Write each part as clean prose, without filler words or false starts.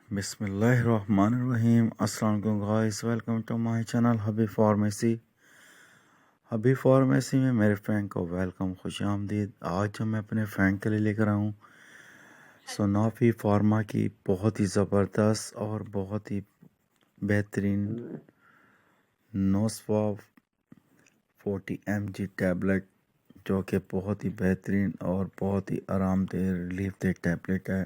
بسم اللہ الرحمن الرحیم. السلام علیکم guys, welcome to my channel Habib pharmacy. Habib pharmacy میں میرے فرینڈ کو ویلکم، خوش آمدید. آج جو میں اپنے فرینڈ کے لیے لے کر آؤں سونافی فارما کی بہت ہی زبردست اور بہت ہی بہترین نوسوا 40 mg ٹیبلٹ، جو کہ بہت ہی بہترین اور بہت ہی آرام دہ ریلیف دہ ٹیبلٹ ہے.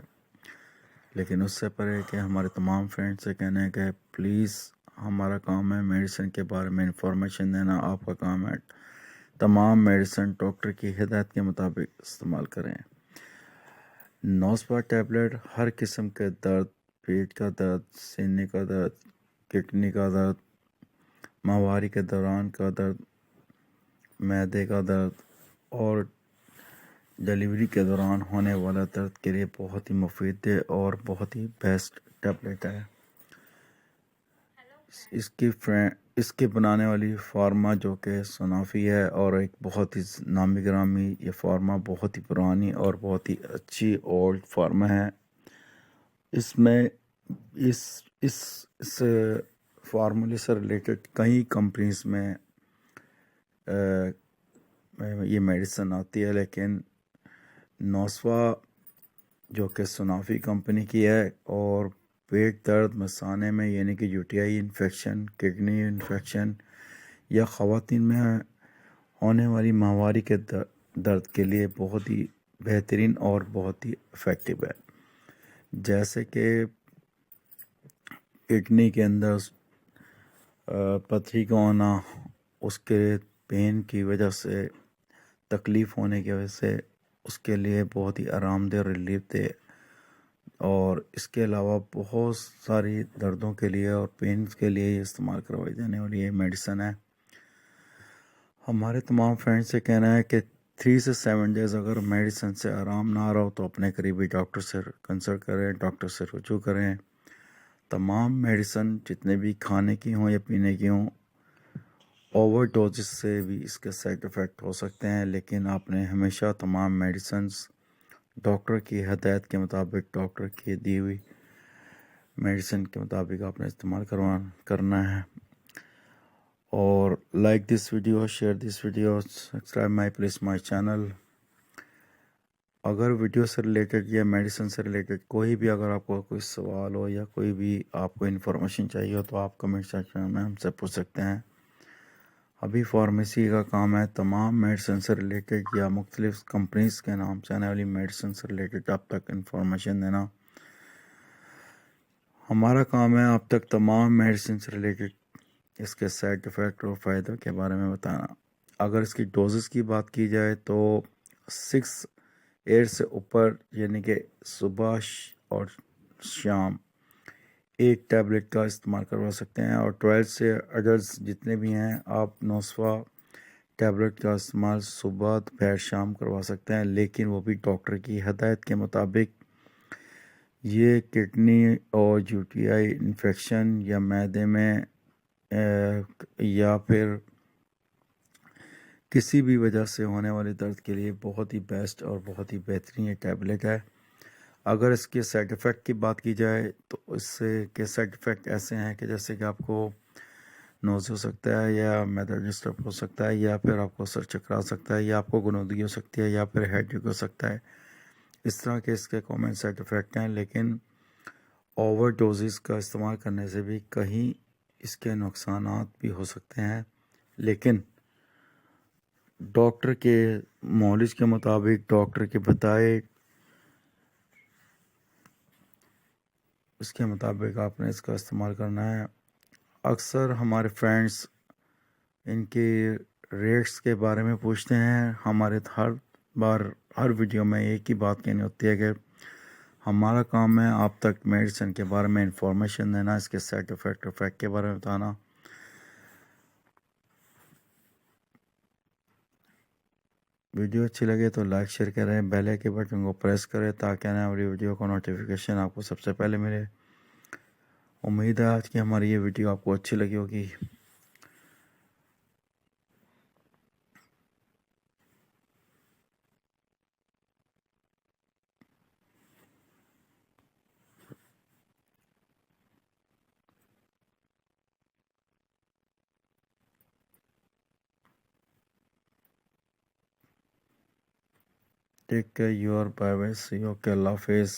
لیکن اس سے پہلے کہ ہمارے تمام فرینڈ سے کہنا ہے کہ پلیز ہمارا کام ہے میڈیسن کے بارے میں انفارمیشن دینا. آپ کا کام ہے تمام میڈیسن ڈاکٹر کی ہدایت کے مطابق استعمال کریں. نوسپا ٹیبلٹ ہر قسم کے درد، پیٹ کا درد، سینے کا درد، کڈنی کا درد، ماہواری کے دوران کا درد، معدے کا درد اور ڈیلیوری کے دوران ہونے والا درد کے لیے بہت ہی مفید ہے اور بہت ہی بیسٹ ٹیبلٹ ہے. اس کی بنانے والی فارما جو کہ سونافی ہے اور ایک بہت ہی نامی گرامی یہ فارما بہت ہی پرانی اور بہت ہی اچھی اولڈ فارما ہے. اس میں اس فارمولے سے ریلیٹڈ کئی کمپنیز میں یہ میڈیسن آتی ہے، لیکن نوسوا جو کہ سونافی کمپنی کی ہے اور پیٹ درد، مثانے میں یعنی کہ UTI انفیکشن، کڈنی انفیکشن یا خواتین میں ہونے والی ماہواری کے درد کے لیے بہت ہی بہترین اور بہت ہی افیکٹو ہے. جیسے کہ کڈنی کے اندر پتھری کا ہونا، اس کے پین کی وجہ سے، تکلیف ہونے کی وجہ سے اس کے لیے بہت ہی آرام دہ ریلیف دے، اور اس کے علاوہ بہت ساری دردوں کے لیے اور پینز کے لیے یہ استعمال کروائی جانے والی یہ میڈیسن ہے. ہمارے تمام فرینڈ سے کہنا ہے کہ 3 سے 7 ڈیز اگر میڈیسن سے آرام نہ رہو تو اپنے قریبی ڈاکٹر سے کنسلٹ کریں، ڈاکٹر سے رجوع کریں. تمام میڈیسن جتنے بھی کھانے کی ہوں یا پینے کی ہوں، اوور ڈوزز سے بھی اس کے سائڈ افیکٹ ہو سکتے ہیں، لیکن آپ نے ہمیشہ تمام میڈیسنز ڈاکٹر کی ہدایت کے مطابق، ڈاکٹر کی دی ہوئی میڈیسن کے مطابق آپ نے استعمال کرنا ہے. اور like this video, share this video, subscribe my channel. اگر ویڈیو سے ریلیٹڈ یا میڈیسن سے ریلیٹڈ کوئی بھی اگر آپ کو کوئی سوال ہو یا کوئی بھی آپ کو انفارمیشن چاہیے ہو تو آپ کمنٹ سیکشن میں ہم سے پوچھ سکتے ہیں. ابھی فارمیسی کا کام ہے تمام میڈیسن سے ریلیٹڈ یا مختلف کمپنیز کے نام سے آنے والی میڈیسن سے ریلیٹڈ آپ تک انفارمیشن دینا. ہمارا کام ہے آپ تک تمام میڈیسن سے ریلیٹڈ اس کے سائڈ افیکٹ اور فائدوں کے بارے میں بتانا. اگر اس کی ڈوزز کی بات کی جائے تو 8 سے اوپر، یعنی کہ صبح اور شام ایک ٹیبلٹ کا استعمال کروا سکتے ہیں، اور 12 سے ایڈلٹس جتنے بھی ہیں آپ نوسوا ٹیبلٹ کا استعمال صبح، دوپہر، شام کروا سکتے ہیں، لیکن وہ بھی ڈاکٹر کی ہدایت کے مطابق. یہ کڈنی اور UTI انفیکشن یا معدے میں یا پھر کسی بھی وجہ سے ہونے والے درد کے لیے بہت ہی بیسٹ اور بہت ہی بہترین یہ ٹیبلٹ ہے. اگر اس کے سائڈ افیکٹ کی بات کی جائے تو اس سے کے سائڈ افیکٹ ایسے ہیں کہ جیسے کہ آپ کو نوز ہو سکتا ہے، یا معدہ ڈسٹرب ہو سکتا ہے، یا پھر آپ کو سر چکرا سکتا ہے، یا آپ کو غنودگی ہو سکتی ہے، یا پھر ہیڈ ایک ہو سکتا ہے. اس طرح کے اس کے کامن سائڈ افیکٹ ہیں. لیکن اوور ڈوزز کا استعمال کرنے سے بھی کہیں اس کے نقصانات بھی ہو سکتے ہیں، لیکن ڈاکٹر کے معالج کے مطابق، ڈاکٹر کے بتائے اس کے مطابق آپ نے اس کا استعمال کرنا ہے. اکثر ہمارے فرینڈس ان کے ریٹس کے بارے میں پوچھتے ہیں. ہمارے ہر ویڈیو میں ایک ہی بات کہنی ہوتی ہے کہ ہمارا کام ہے آپ تک میڈیسن کے بارے میں انفارمیشن دینا، اس کے سائڈ افیکٹ کے بارے میں بتانا. ویڈیو اچھی لگے تو لائک شیئر کریں، بیل کے بٹن کو پریس کریں تاکہ آنے والی ویڈیو کا نوٹیفیکیشن آپ کو سب سے پہلے ملے. امید ہے آج کی ہماری یہ ویڈیو آپ کو اچھی لگی ہوگی. Take care your privacy. Okay اللہ حافظ.